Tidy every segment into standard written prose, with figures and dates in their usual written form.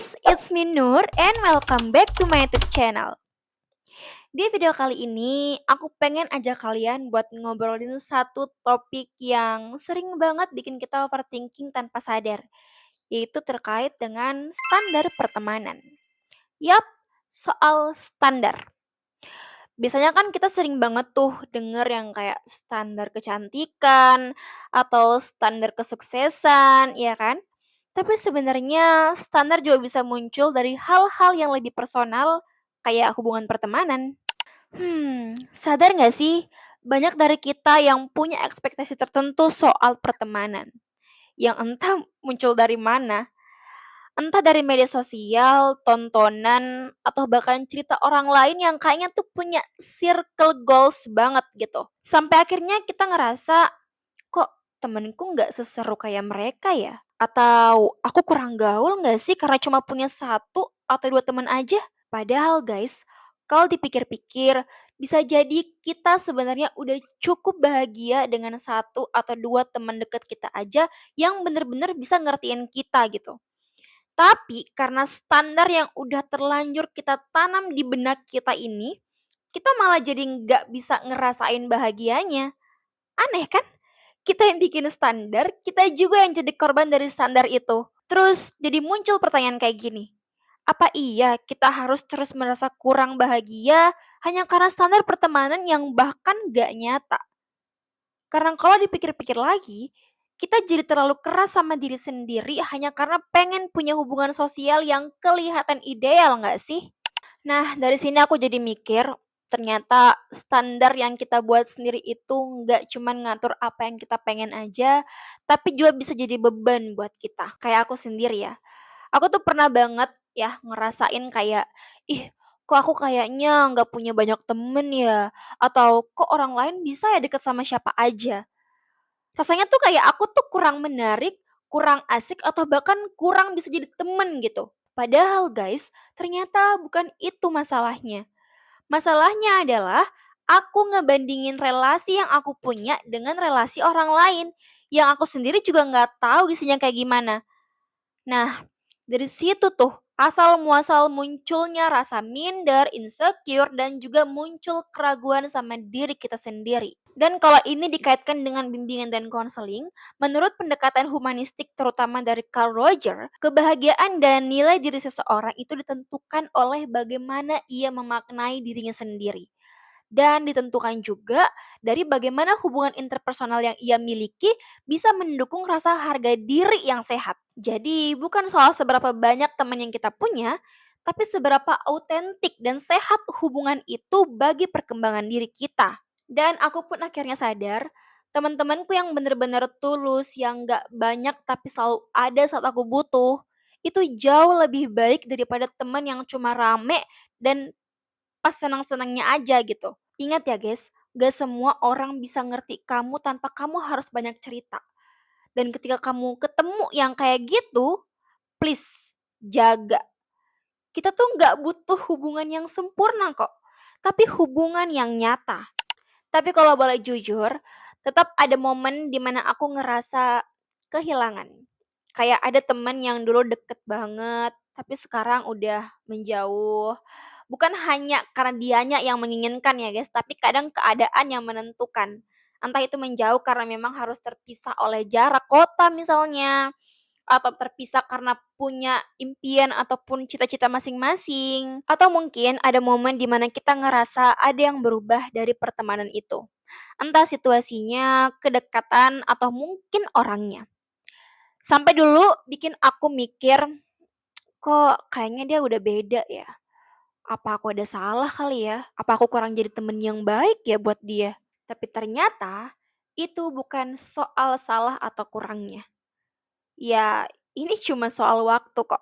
guys, it's me Nur and welcome back to my YouTube channel. Di video kali ini, aku pengen ajak kalian buat ngobrolin satu topik yang sering banget bikin kita overthinking tanpa sadar, yaitu terkait dengan standar pertemanan. Yap, soal standar. Biasanya kan kita sering banget tuh denger yang kayak standar kecantikan atau standar kesuksesan, ya kan? Tapi sebenarnya standar juga bisa muncul dari hal-hal yang lebih personal kayak hubungan pertemanan. Sadar nggak sih? Banyak dari kita yang punya ekspektasi tertentu soal pertemanan. Yang entah muncul dari mana. Entah dari media sosial, tontonan, atau bahkan cerita orang lain yang kayaknya tuh punya circle goals banget gitu. Sampai akhirnya kita ngerasa, kok temenku nggak seseru kayak mereka ya? Atau aku kurang gaul nggak sih karena cuma punya satu atau dua teman aja? Padahal guys, kalau dipikir-pikir, bisa jadi kita sebenarnya udah cukup bahagia dengan satu atau dua teman dekat kita aja yang bener-bener bisa ngertiin kita gitu. Tapi karena standar yang udah terlanjur kita tanam di benak kita ini, kita malah jadi nggak bisa ngerasain bahagianya. Aneh kan? Kita yang bikin standar, kita juga yang jadi korban dari standar itu. Terus jadi muncul pertanyaan kayak gini. Apa iya kita harus terus merasa kurang bahagia hanya karena standar pertemanan yang bahkan gak nyata? Karena kalau dipikir-pikir lagi, kita jadi terlalu keras sama diri sendiri hanya karena pengen punya hubungan sosial yang kelihatan ideal nggak sih? Nah, dari sini aku jadi mikir, ternyata standar yang kita buat sendiri itu nggak cuman ngatur apa yang kita pengen aja, tapi juga bisa jadi beban buat kita. Kayak aku sendiri ya. Aku tuh pernah banget ya ngerasain kayak, ih kok aku kayaknya nggak punya banyak temen ya? Atau kok orang lain bisa ya deket sama siapa aja? Rasanya tuh kayak aku tuh kurang menarik, kurang asik, atau bahkan kurang bisa jadi temen gitu. Padahal guys, ternyata bukan itu masalahnya. Masalahnya adalah aku ngebandingin relasi yang aku punya dengan relasi orang lain yang aku sendiri juga nggak tahu isinya kayak gimana. Nah, dari situ tuh asal muasal munculnya rasa minder, insecure, dan juga muncul keraguan sama diri kita sendiri. Dan kalau ini dikaitkan dengan bimbingan dan konseling, menurut pendekatan humanistik terutama dari Carl Roger, kebahagiaan dan nilai diri seseorang itu ditentukan oleh bagaimana ia memaknai dirinya sendiri dan ditentukan juga dari bagaimana hubungan interpersonal yang ia miliki bisa mendukung rasa harga diri yang sehat. Jadi bukan soal seberapa banyak teman yang kita punya, tapi seberapa autentik dan sehat hubungan itu bagi perkembangan diri kita. Dan aku pun akhirnya sadar, teman-temanku yang benar-benar tulus, yang gak banyak tapi selalu ada saat aku butuh, itu jauh lebih baik daripada teman yang cuma rame dan pas senang-senangnya aja gitu. Ingat ya guys, gak semua orang bisa ngerti kamu tanpa kamu harus banyak cerita. Dan ketika kamu ketemu yang kayak gitu, please jaga. Kita tuh gak butuh hubungan yang sempurna kok, tapi hubungan yang nyata. Tapi kalau boleh jujur, tetap ada momen dimana aku ngerasa kehilangan. Kayak ada temen yang dulu deket banget, tapi sekarang udah menjauh. Bukan hanya karena dianya yang menginginkan ya guys, tapi kadang keadaan yang menentukan. Entah itu menjauh karena memang harus terpisah oleh jarak kota misalnya, atau terpisah karena punya impian ataupun cita-cita masing-masing. Atau mungkin ada momen di mana kita ngerasa ada yang berubah dari pertemanan itu. Entah situasinya, kedekatan, atau mungkin orangnya. Sampai dulu bikin aku mikir, kok kayaknya dia udah beda ya? Apa aku ada salah kali ya? Apa aku kurang jadi temen yang baik ya buat dia? Tapi ternyata itu bukan soal salah atau kurangnya. Ya, ini cuma soal waktu kok.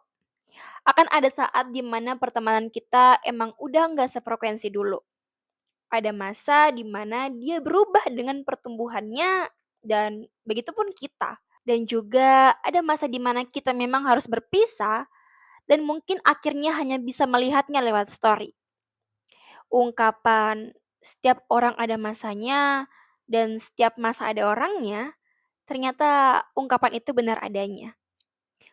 Akan ada saat dimana pertemanan kita emang udah nggak sefrekuensi dulu. Ada masa dimana dia berubah dengan pertumbuhannya dan begitupun kita. Dan juga ada masa dimana kita memang harus berpisah dan mungkin akhirnya hanya bisa melihatnya lewat story. Ungkapan setiap orang ada masanya dan setiap masa ada orangnya, ternyata ungkapan itu benar adanya.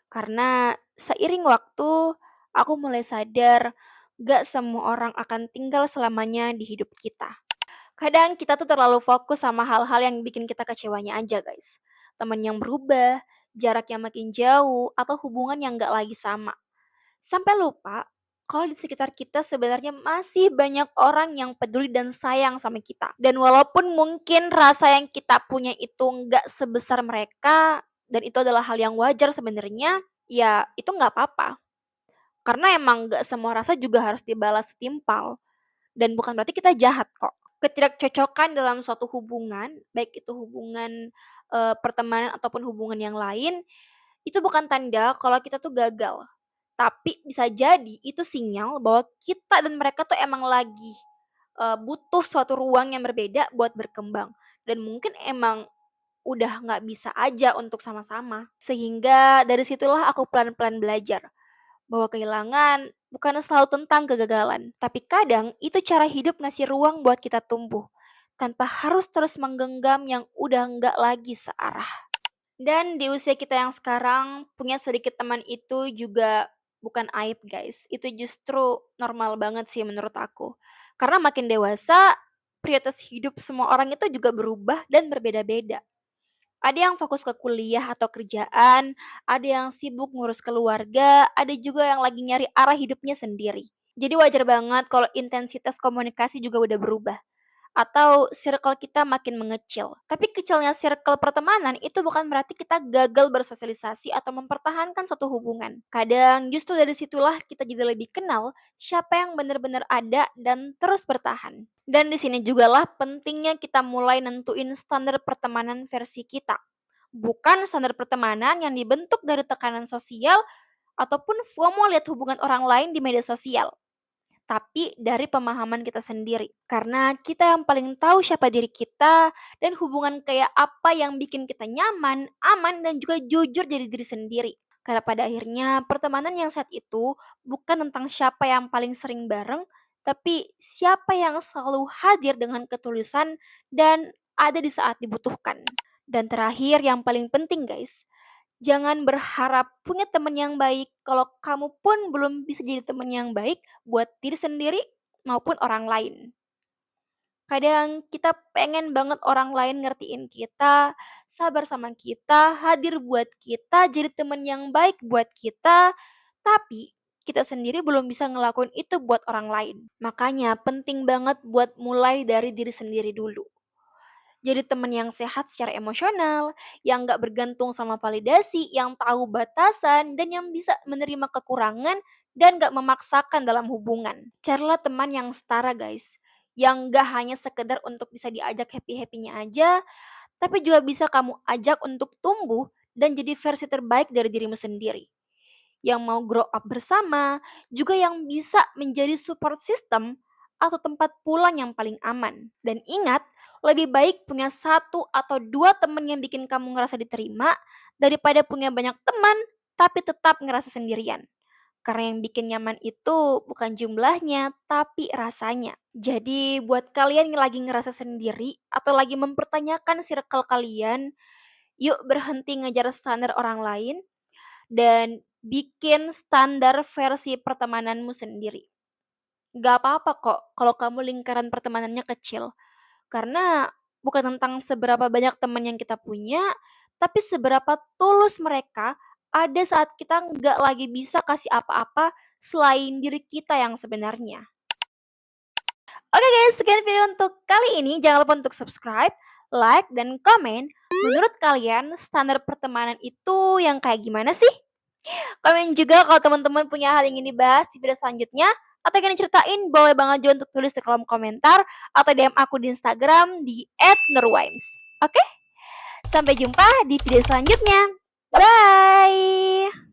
Karena seiring waktu, aku mulai sadar gak semua orang akan tinggal selamanya di hidup kita. Kadang kita tuh terlalu fokus sama hal-hal yang bikin kita kecewanya aja, guys. Teman yang berubah, jarak yang makin jauh, atau hubungan yang gak lagi sama. Sampai lupa kalau di sekitar kita sebenarnya masih banyak orang yang peduli dan sayang sama kita. Dan walaupun mungkin rasa yang kita punya itu nggak sebesar mereka, dan itu adalah hal yang wajar sebenarnya, ya itu nggak apa-apa. Karena emang nggak semua rasa juga harus dibalas setimpal. Dan bukan berarti kita jahat kok. Ketidakcocokan dalam suatu hubungan, baik itu hubungan pertemanan ataupun hubungan yang lain, itu bukan tanda kalau kita tuh gagal. Tapi bisa jadi itu sinyal bahwa kita dan mereka tuh emang lagi butuh suatu ruang yang berbeda buat berkembang. Dan mungkin emang udah nggak bisa aja untuk sama-sama. Sehingga dari situlah aku pelan-pelan belajar bahwa kehilangan bukan selalu tentang kegagalan, tapi kadang itu cara hidup ngasih ruang buat kita tumbuh tanpa harus terus menggenggam yang udah nggak lagi searah. Dan di usia kita yang sekarang, punya sedikit teman itu juga bukan aib, guys. Itu justru normal banget sih menurut aku. Karena makin dewasa, prioritas hidup semua orang itu juga berubah dan berbeda-beda. Ada yang fokus ke kuliah atau kerjaan, ada yang sibuk ngurus keluarga, ada juga yang lagi nyari arah hidupnya sendiri. Jadi wajar banget kalau intensitas komunikasi juga udah berubah atau circle kita makin mengecil. Tapi kecilnya circle pertemanan itu bukan berarti kita gagal bersosialisasi atau mempertahankan suatu hubungan. Kadang justru dari situlah kita jadi lebih kenal siapa yang benar-benar ada dan terus bertahan. Dan di sini jugalah pentingnya kita mulai nentuin standar pertemanan versi kita. Bukan standar pertemanan yang dibentuk dari tekanan sosial ataupun FOMO lihat hubungan orang lain di media sosial, tapi dari pemahaman kita sendiri. Karena kita yang paling tahu siapa diri kita dan hubungan kayak apa yang bikin kita nyaman, aman, dan juga jujur jadi diri sendiri. Karena pada akhirnya pertemanan yang saat itu bukan tentang siapa yang paling sering bareng, tapi siapa yang selalu hadir dengan ketulusan dan ada di saat dibutuhkan. Dan terakhir yang paling penting guys, jangan berharap punya teman yang baik kalau kamu pun belum bisa jadi teman yang baik buat diri sendiri maupun orang lain. Kadang kita pengen banget orang lain ngertiin kita, sabar sama kita, hadir buat kita, jadi teman yang baik buat kita, tapi kita sendiri belum bisa ngelakuin itu buat orang lain. Makanya penting banget buat mulai dari diri sendiri dulu. Jadi teman yang sehat secara emosional, yang gak bergantung sama validasi, yang tahu batasan, dan yang bisa menerima kekurangan dan gak memaksakan dalam hubungan. Carilah teman yang setara guys, yang gak hanya sekedar untuk bisa diajak happy-happynya aja, tapi juga bisa kamu ajak untuk tumbuh dan jadi versi terbaik dari dirimu sendiri. Yang mau grow up bersama, juga yang bisa menjadi support system atau tempat pulang yang paling aman. Dan ingat, lebih baik punya satu atau dua teman yang bikin kamu ngerasa diterima daripada punya banyak teman tapi tetap ngerasa sendirian. Karena yang bikin nyaman itu bukan jumlahnya, tapi rasanya. Jadi buat kalian yang lagi ngerasa sendiri atau lagi mempertanyakan circle kalian, yuk berhenti ngejar standar orang lain dan bikin standar versi pertemananmu sendiri. Gak apa-apa kok kalau kamu lingkaran pertemanannya kecil. Karena bukan tentang seberapa banyak teman yang kita punya, tapi seberapa tulus mereka ada saat kita nggak lagi bisa kasih apa-apa selain diri kita yang sebenarnya. Oke guys, sekian video untuk kali ini. Jangan lupa untuk subscribe, like, dan komen. Menurut kalian, standar pertemanan itu yang kayak gimana sih? Komen juga kalau teman-teman punya hal yang ingin dibahas di video selanjutnya atau ingin ceritain, boleh banget juga untuk tulis di kolom komentar atau DM aku di Instagram di @nurwimes. Oke? Sampai jumpa di video selanjutnya. Bye.